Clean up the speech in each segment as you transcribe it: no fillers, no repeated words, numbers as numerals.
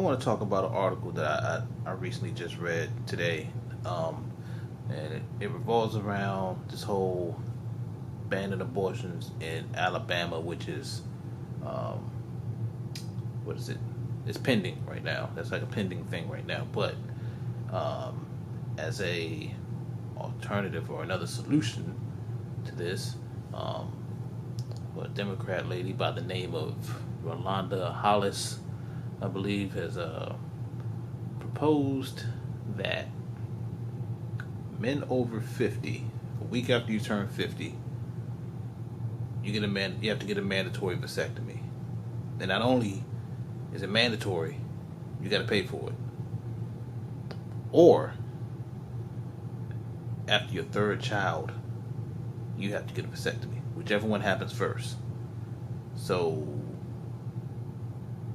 want to talk about an article that I recently just read today, and it revolves around this whole banning abortions in Alabama, which is, um, what is it? It's pending right now. That's like a pending thing right now. But um, as a alternative or another solution to this, um, a Democrat lady by the name of Rolanda Hollis, I believe, has proposed that men over 50, a week after you turn 50, you have to get a mandatory vasectomy. And not only is it mandatory, you got to pay for it. Or after your third child, you have to get a vasectomy, whichever one happens first. So,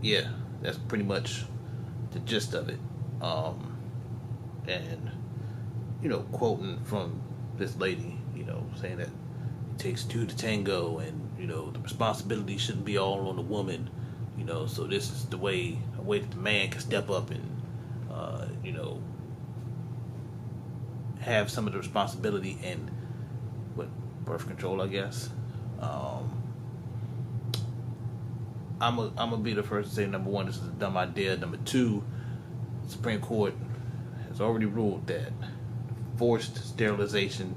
yeah, that's pretty much the gist of it. And, quoting from this lady, saying that it takes two to tango, and, the responsibility shouldn't be all on the woman, so this is a way that the man can step up and, have some of the responsibility in birth control, I guess. I'm gonna be the first to say, number one, this is a dumb idea. Number two, the Supreme Court has already ruled that forced sterilization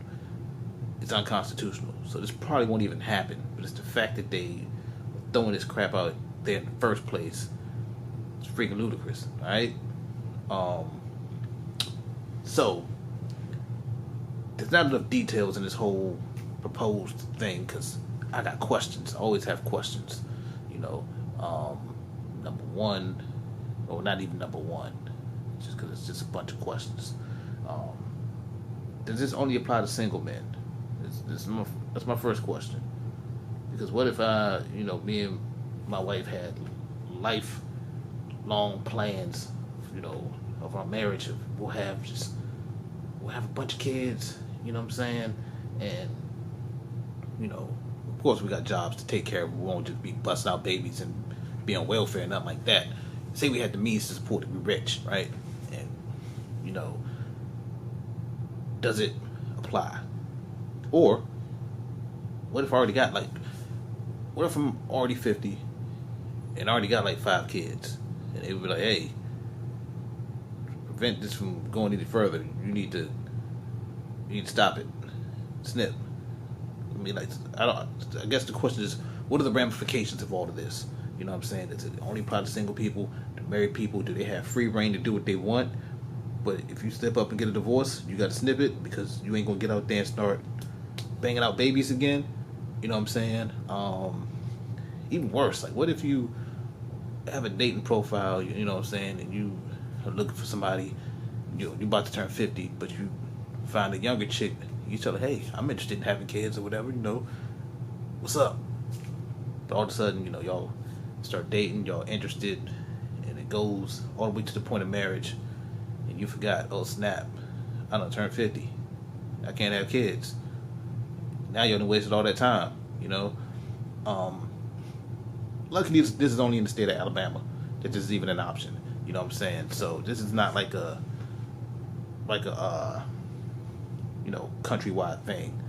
is unconstitutional. So this probably won't even happen. But it's the fact that they are throwing this crap out there in the first place. It's freaking ludicrous, alright? So there's not enough details in this whole proposed thing, because I got questions. I always have questions. Number one, or not even number one, just because it's just a bunch of questions. Does this only apply to single men? That's my first question. Because what if me and my wife had lifelong plans, of our marriage? We'll have a bunch of kids, you know what I'm saying? And, of course we got jobs to take care of. We won't just be busting out babies and be on welfare and nothing like that. Say we had the means to support it, we're rich, right? And, does it apply? Or, what if I'm already 50 and I already got like 5 kids? And they would be like, hey, to prevent this from going any further, you need to stop it. Snip. I guess the question is, what are the ramifications of all of this? You know what I'm saying? Does it only apply to single people? To married people, do they have free reign to do what they want? But if you step up and get a divorce, you got to snip it, because you ain't going to get out there and start banging out babies again. You know what I'm saying? Even worse, like, what if you have a dating profile, you know what I'm saying, and you are looking for somebody, you're about to turn 50, but you find a younger chick, you tell her, hey, I'm interested in having kids or whatever, what's up? All of a sudden, y'all start dating, y'all interested, and it goes all the way to the point of marriage, and you forgot, oh snap, I done turned 50, I can't have kids. Now you done wasted all that time, Luckily, this is only in the state of Alabama that this is even an option, you know what I'm saying? So this is not like a countrywide thing.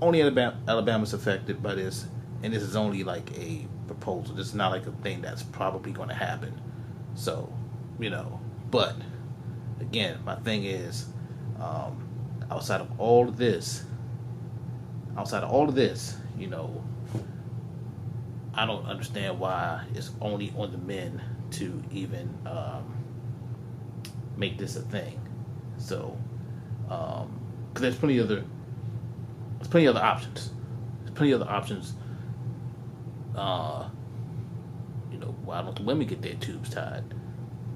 Only Alabama's affected by this, and this is only like a proposal. This is not like a thing that's probably going to happen. So, but again, my thing is, outside of all of this, I don't understand why it's only on the men to even make this a thing. So, because there's plenty other options. There's plenty other options. Why don't the women get their tubes tied?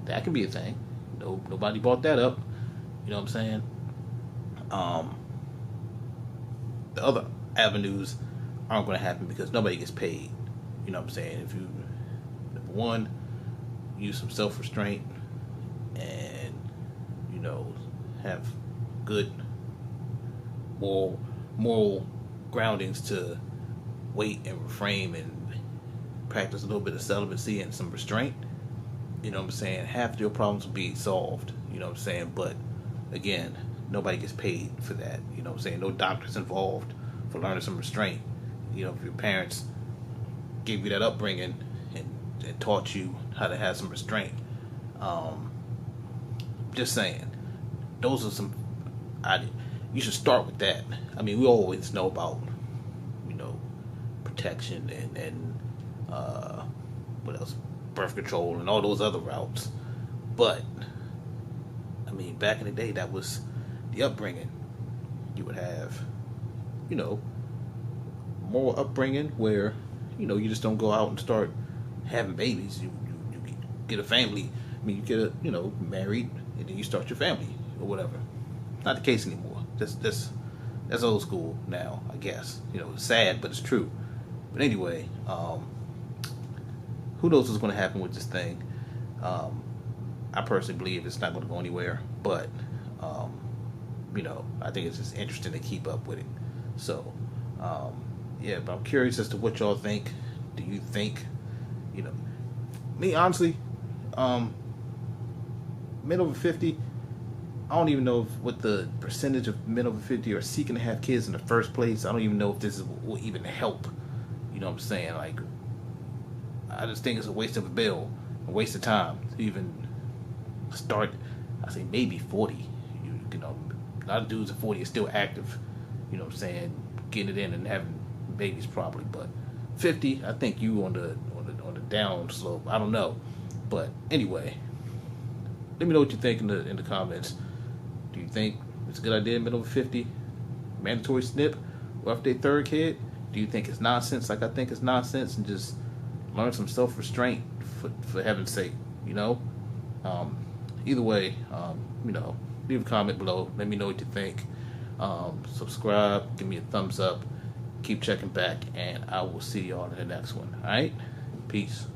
That can be a thing. Nobody brought that up. You know what I'm saying? The other avenues aren't going to happen because nobody gets paid. You know what I'm saying? If you, number one, use some self-restraint and, have good moral groundings to wait and refrain and practice a little bit of celibacy and some restraint, you know what I'm saying, half of your problems will be solved, you know what I'm saying? But again, nobody gets paid for that, you know what I'm saying? No doctors involved for learning some restraint. You know, if your parents gave you that upbringing and taught you how to have some restraint. Just saying, those are some. You should start with that. I mean, we always know about, you know, protection and what else, birth control and all those other routes. But I mean, back in the day, that was the upbringing. You would have, you know, more upbringing where, you know, you just don't go out and start having babies. You get a family. I mean, you get married, and then you start your family or whatever. Not the case anymore. That's old school now, I guess. You know, it's sad, but it's true. But anyway, who knows what's going to happen with this thing? I personally believe it's not going to go anywhere, but you know, I think it's just interesting to keep up with it. So, yeah, but I'm curious as to what y'all think. Do you think, you know, me honestly, men over 50, I don't even know what the percentage of men over 50 are seeking to have kids in the first place. I don't even know if this will even help. You know what I'm saying? Like, I just think it's a waste of a bill, a waste of time to even start. I say maybe 40. You know, a lot of dudes at 40 are still active. You know what I'm saying? Getting it in and having babies probably, but 50, I think you on the down slope. I don't know, but anyway, let me know what you think in the comments. Do you think it's a good idea, men over 50, mandatory snip, or after their third kid? Do you think it's nonsense like I think it's nonsense, and just learn some self-restraint for heaven's sake, you know? Either way, you know, leave a comment below. Let me know what you think. Subscribe, give me a thumbs up, keep checking back, and I will see y'all in the next one. All right? Peace.